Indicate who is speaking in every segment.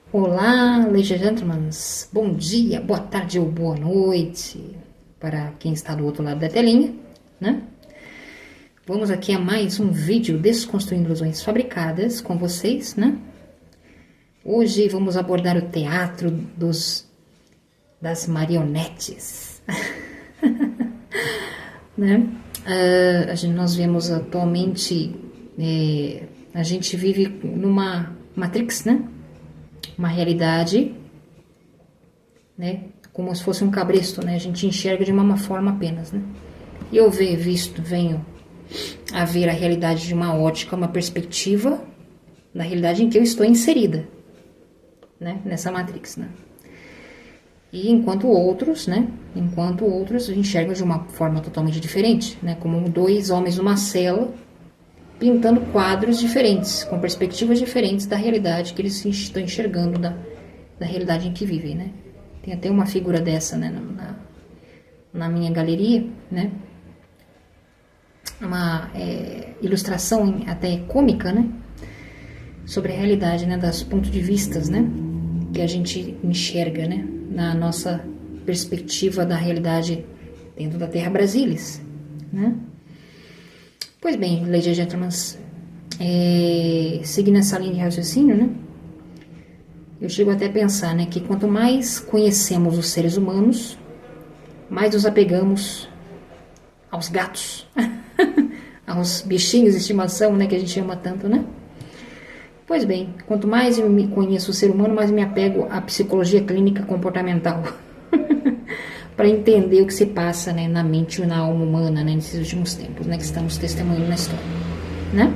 Speaker 1: Olá, ladies and gentlemen, bom dia, boa tarde ou boa noite para quem está do outro lado da telinha, né? Vamos aqui a mais um vídeo Desconstruindo Ilusões Fabricadas com vocês, né? Hoje vamos abordar o teatro das marionetes, né? Nós vemos atualmente, a gente vive numa Matrix, né? Uma realidade, né, como se fosse um cabresto, né, a gente enxerga de uma forma apenas, né. Eu venho a ver a realidade de uma ótica, uma perspectiva da realidade em que eu estou inserida, né, nessa matrix, né. E enquanto outros enxergam de uma forma totalmente diferente, né, como dois homens numa cela pintando quadros diferentes, com perspectivas diferentes da realidade que eles estão enxergando da realidade em que vivem, né? Tem até uma figura dessa, né, na minha galeria, né? Uma ilustração até cômica, né? Sobre a realidade, né? Das pontos de vistas, né? Que a gente enxerga, né? Na nossa perspectiva da realidade dentro da Terra Brasilis, né? Pois bem, ladies and gentlemen, seguindo essa linha de raciocínio, né? Eu chego até a pensar, né, que quanto mais conhecemos os seres humanos, mais nos apegamos aos gatos, aos bichinhos de estimação, né, que a gente ama tanto, né? Pois bem, quanto mais eu me conheço o ser humano, mais me apego à psicologia clínica comportamental, para entender o que se passa, né, na mente e na alma humana, né, nesses últimos tempos, né, que estamos testemunhando na história, né?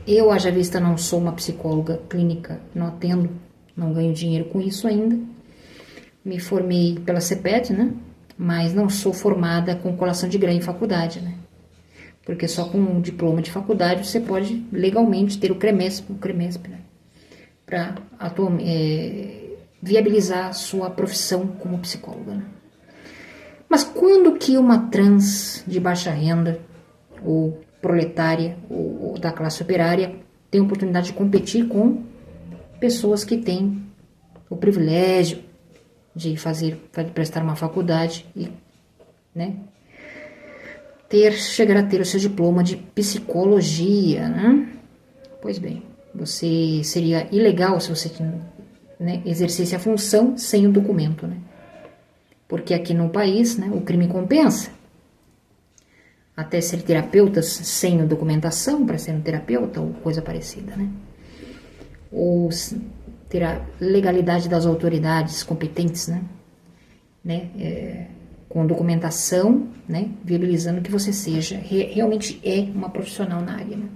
Speaker 1: Eu, haja vista, não sou uma psicóloga clínica, não atendo, não ganho dinheiro com isso ainda. Me formei pela CEPET, né? Mas não sou formada com colação de grau em faculdade, né? Porque só com um diploma de faculdade você pode legalmente ter o CREMESP, né? Para viabilizar a sua profissão como psicóloga, né? Mas quando que uma trans de baixa renda ou proletária ou da classe operária tem a oportunidade de competir com pessoas que têm o privilégio de prestar uma faculdade e, né, chegar a ter o seu diploma de psicologia, né? Pois bem, seria ilegal se você, né, exercesse a função sem o documento, né? Porque aqui no país, né, o crime compensa. Até ser terapeutas sem documentação para ser um terapeuta ou coisa parecida, né? Ou ter a legalidade das autoridades competentes, né? Com documentação, né? Viabilizando que você seja, realmente uma profissional na área, né?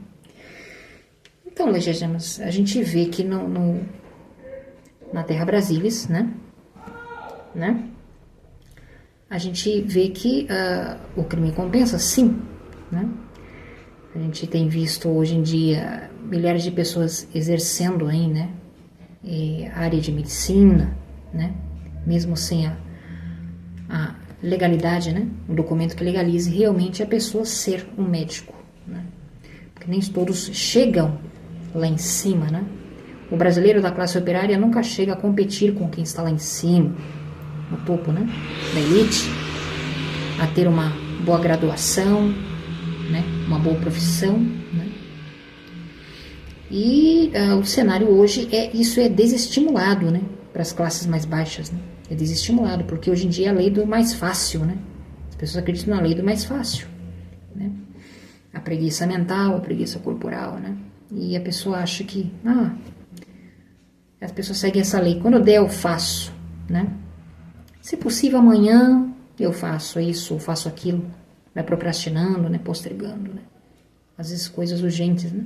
Speaker 1: Então, legemos, a gente vê que na Terra Brasilis, né? A gente vê que o crime compensa, sim, né? A gente tem visto hoje em dia milhares de pessoas exercendo aí, né, a área de medicina, né, mesmo sem a legalidade, né, um documento que legalize realmente a pessoa ser um médico, né? Porque nem todos chegam lá em cima, né? O brasileiro da classe operária nunca chega a competir com quem está lá em cima, no topo, né, da elite, a ter uma boa graduação, né, uma boa profissão, né? E o cenário hoje isso é desestimulado, né, para as classes mais baixas, né? É desestimulado porque hoje em dia é a lei do mais fácil, né? As pessoas acreditam na lei do mais fácil, né? A preguiça mental, a preguiça corporal, né? E a pessoa acha que as pessoas seguem essa lei. Quando der, eu faço, né? Se possível, amanhã eu faço isso, ou faço aquilo. Vai procrastinando, né? Postergando, né? Às vezes coisas urgentes, né?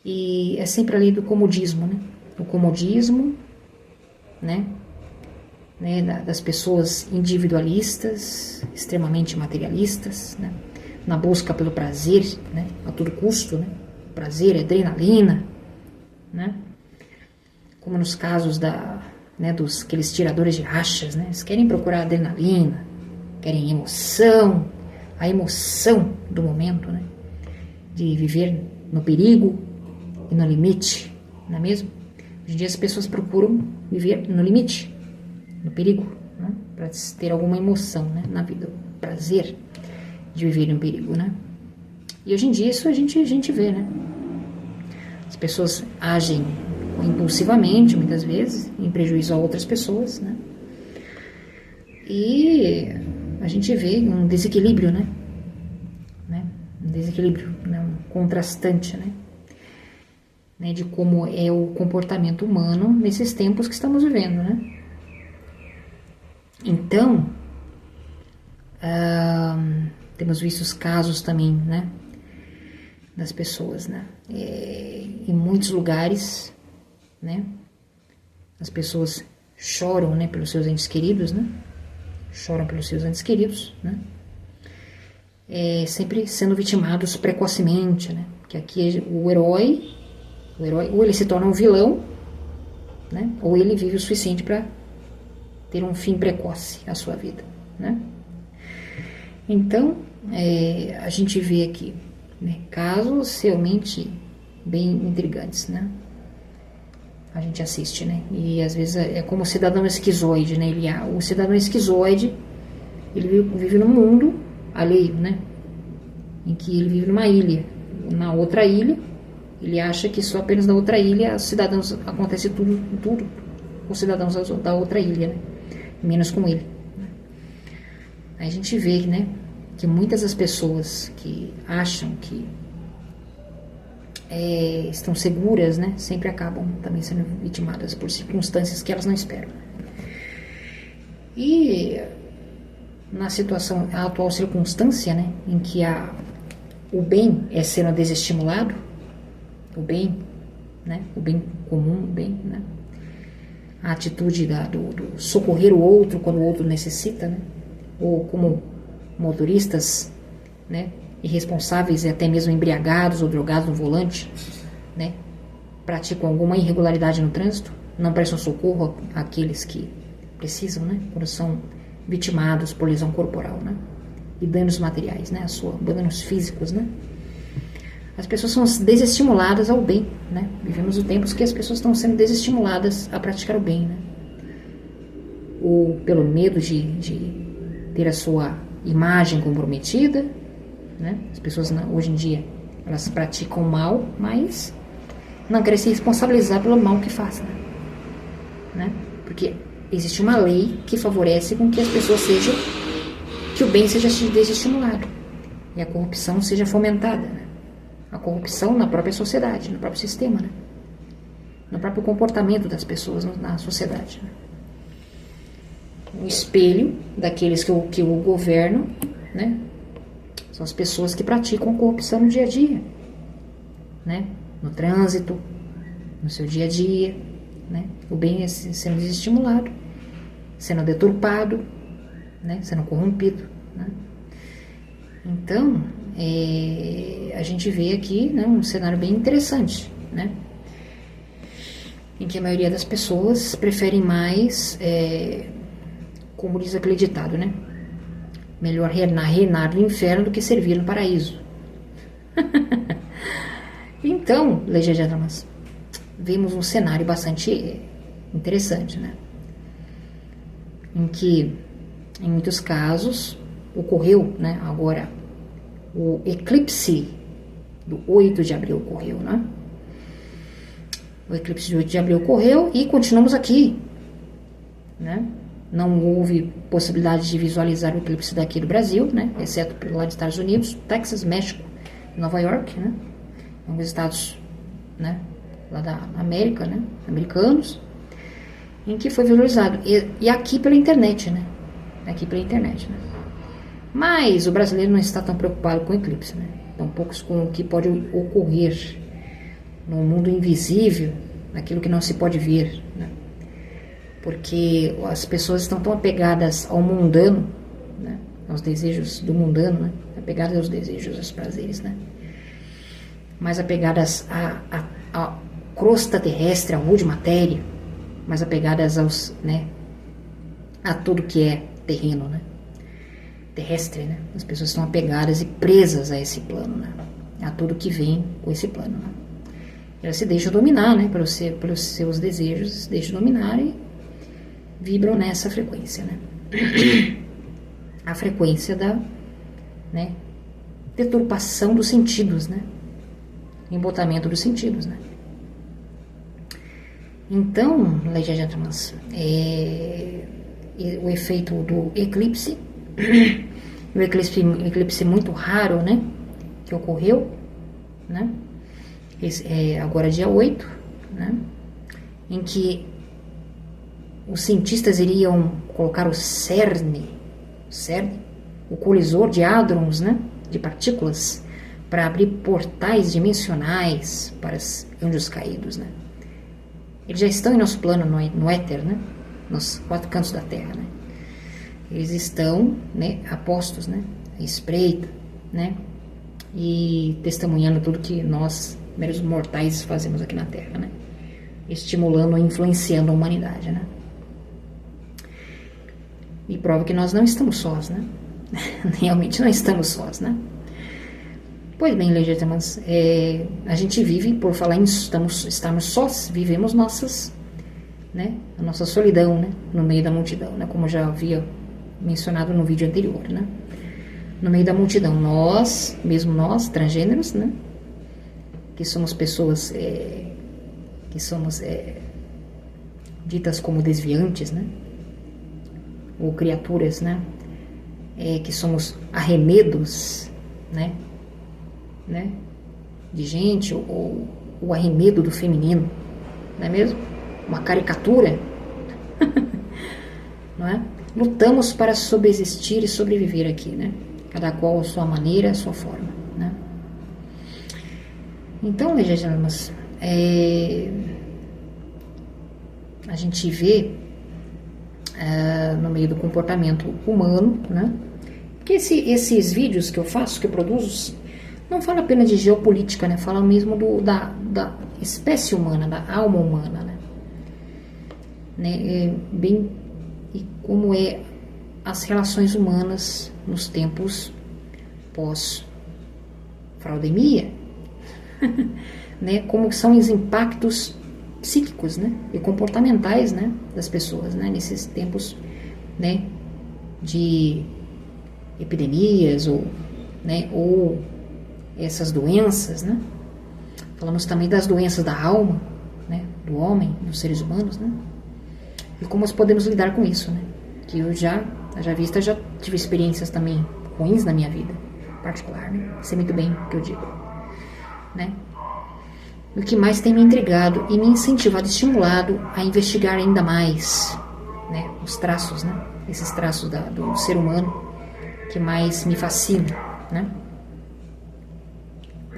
Speaker 1: E é sempre a lei do comodismo, né? O comodismo, né? Das pessoas individualistas, extremamente materialistas, né? Na busca pelo prazer, né? A todo custo, né? Prazer, adrenalina, né? Como nos casos dos aqueles tiradores de rachas, né? Eles querem procurar adrenalina, querem emoção, a emoção do momento, né? De viver no perigo e no limite, não é mesmo? Hoje em dia as pessoas procuram viver no limite, no perigo, né? Para ter alguma emoção, né, na vida, o prazer de viver em perigo, né? E hoje em dia isso a gente vê, né? As pessoas agem impulsivamente, muitas vezes, em prejuízo a outras pessoas, né? E a gente vê um desequilíbrio, né? Um desequilíbrio, né? Um contrastante, né? De como é o comportamento humano nesses tempos que estamos vivendo, né? Então, temos visto os casos também, né? Das pessoas, né? Em muitos lugares, né? As pessoas choram, né? Pelos seus entes queridos, né? Choram pelos seus entes queridos, né? Sempre sendo vitimados precocemente, né? Porque aqui o herói ou ele se torna um vilão, né? Ou ele vive o suficiente para ter um fim precoce à sua vida, né? Então, a gente vê aqui, né, casos realmente bem intrigantes, né? A gente assiste, né? E às vezes é como o cidadão esquizoide, né? O cidadão esquizoide, ele vive num mundo alheio, né? Em que ele vive numa ilha. Na outra ilha, ele acha que só apenas na outra ilha os cidadãos acontece tudo com os cidadãos da outra ilha, né? Menos com ele. Aí a gente vê, né, que muitas das pessoas que acham que estão seguras, né, sempre acabam também sendo vitimadas por circunstâncias que elas não esperam. E na situação, a atual circunstância, né, em que o bem é sendo desestimulado, o bem, né, o bem comum, o bem, né, a atitude do socorrer o outro quando o outro necessita, né, ou como motoristas, né, irresponsáveis e até mesmo embriagados ou drogados no volante, né, praticam alguma irregularidade no trânsito, não prestam socorro àqueles que precisam, né, quando são vitimados por lesão corporal, né, e danos materiais, né, danos físicos, né. As pessoas são desestimuladas ao bem, né. Vivemos os tempos que as pessoas estão sendo desestimuladas a praticar o bem, né, ou pelo medo de ter a sua imagem comprometida, né. As pessoas hoje em dia elas praticam o mal, mas não querem se responsabilizar pelo mal que fazem, né? Porque existe uma lei que favorece com que as pessoas que o bem seja desestimulado e a corrupção seja fomentada, né? A corrupção na própria sociedade, no próprio sistema, né? No próprio comportamento das pessoas na sociedade, né? O espelho daqueles que o governam, né? São as pessoas que praticam a corrupção no dia a dia, né? No trânsito, no seu dia a dia, né? O bem é sendo desestimulado, sendo deturpado, né? Sendo corrompido, né? Então, a gente vê aqui, né, um cenário bem interessante, né? Em que a maioria das pessoas preferem mais, como diz aquele ditado, né? Melhor reinar no inferno do que servir no paraíso. Então, ladies and gentlemen, vemos um cenário bastante interessante, né? Em que, em muitos casos, ocorreu, né, agora, o eclipse do 8 de abril ocorreu, né? O eclipse de 8 de abril ocorreu e continuamos aqui, né? Não houve possibilidade de visualizar o eclipse daqui do Brasil, né? Exceto pelo lado dos Estados Unidos, Texas, México e Nova York, né? Alguns estados, né, lá da América, né? Americanos, em que foi visualizado. E aqui pela internet, né? Aqui pela internet, né? Mas o brasileiro não está tão preocupado com o eclipse, né? Tão poucos com o que pode ocorrer no mundo invisível, naquilo que não se pode ver, né? Porque as pessoas estão tão apegadas ao mundano, né? Aos desejos do mundano, né? Apegadas aos desejos, aos prazeres, né? Mais apegadas à crosta terrestre, à rude matéria, mais apegadas aos, né, a tudo que é terreno, né? Terrestre, né? As pessoas estão apegadas e presas a esse plano, né? A tudo que vem com esse plano, né? elas se deixam dominar, né, pelos seus desejos, se deixam dominar e vibram nessa frequência, né? A frequência da, né, deturpação dos sentidos, né? Embotamento dos sentidos, né? Então, ladies and gentlemen, o efeito do eclipse, o eclipse muito raro, né, que ocorreu, né, agora dia 8, né, em que os cientistas iriam colocar o CERN, o colisor de hadrons, né, de partículas, para abrir portais dimensionais para os anjos caídos, né. Eles já estão em nosso plano, no éter, né, nos 4 cantos da Terra, né. Eles estão, né, apostos, né, à espreita, né, e testemunhando tudo que nós, meros mortais, fazemos aqui na Terra, né, estimulando e influenciando a humanidade, né. E prova que nós não estamos sós, né? Realmente não estamos sós, né? Pois bem, legítimas, a gente vive, por falar em estamos sós, vivemos né, a nossa solidão, né, no meio da multidão, né, como já havia mencionado no vídeo anterior, né? No meio da multidão, mesmo nós, transgêneros, né, que somos pessoas que somos ditas como desviantes, né, ou criaturas, né, que somos arremedos, né, de gente, ou o arremedo do feminino, não é mesmo? Uma caricatura, não é? Lutamos para subsistir e sobreviver aqui, né? Cada qual a sua maneira, a sua forma, né? Então, legítimas, a gente vê no meio do comportamento humano, né? Porque esses vídeos que eu faço, que eu produzo, não fala apenas de geopolítica, né? Fala mesmo da espécie humana, da alma humana, né? Bem, e como as relações humanas nos tempos pós-fraudemia, né? Como são os impactos psíquicos, né, e comportamentais, né, das pessoas, né, nesses tempos, né, de epidemias ou essas doenças, né. Falamos também das doenças da alma, né, do homem, dos seres humanos, né, e como nós podemos lidar com isso, né, que eu já tive experiências também ruins na minha vida particular, né, sei muito bem o que eu digo, né. O que mais tem me intrigado e me incentivado, estimulado a investigar ainda mais, né, os traços, né, esses traços do ser humano que mais me fascinam, né,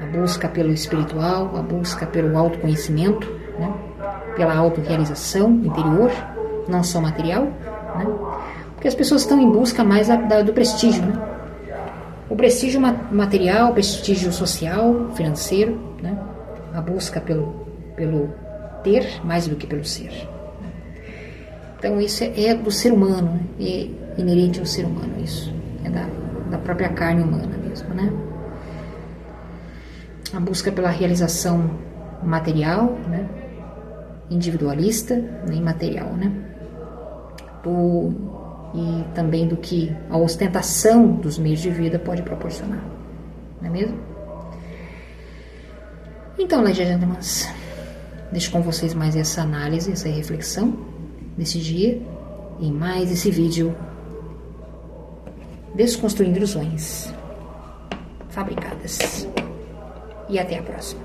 Speaker 1: a busca pelo espiritual, a busca pelo autoconhecimento, né, pela autorrealização interior, não só material, né, porque as pessoas estão em busca mais do prestígio, né, o prestígio material, o prestígio social, financeiro, né, a busca pelo ter mais do que pelo ser. Então isso é do ser humano, né? É inerente ao ser humano, isso é da própria carne humana mesmo, né? A busca pela realização material, né? Individualista, né? Imaterial, né? E também do que a ostentação dos meios de vida pode proporcionar, não é mesmo? Então, ladies and gentlemen, deixo com vocês mais essa análise, essa reflexão desse dia e mais esse vídeo Desconstruindo Ilusões Fabricadas. E até a próxima.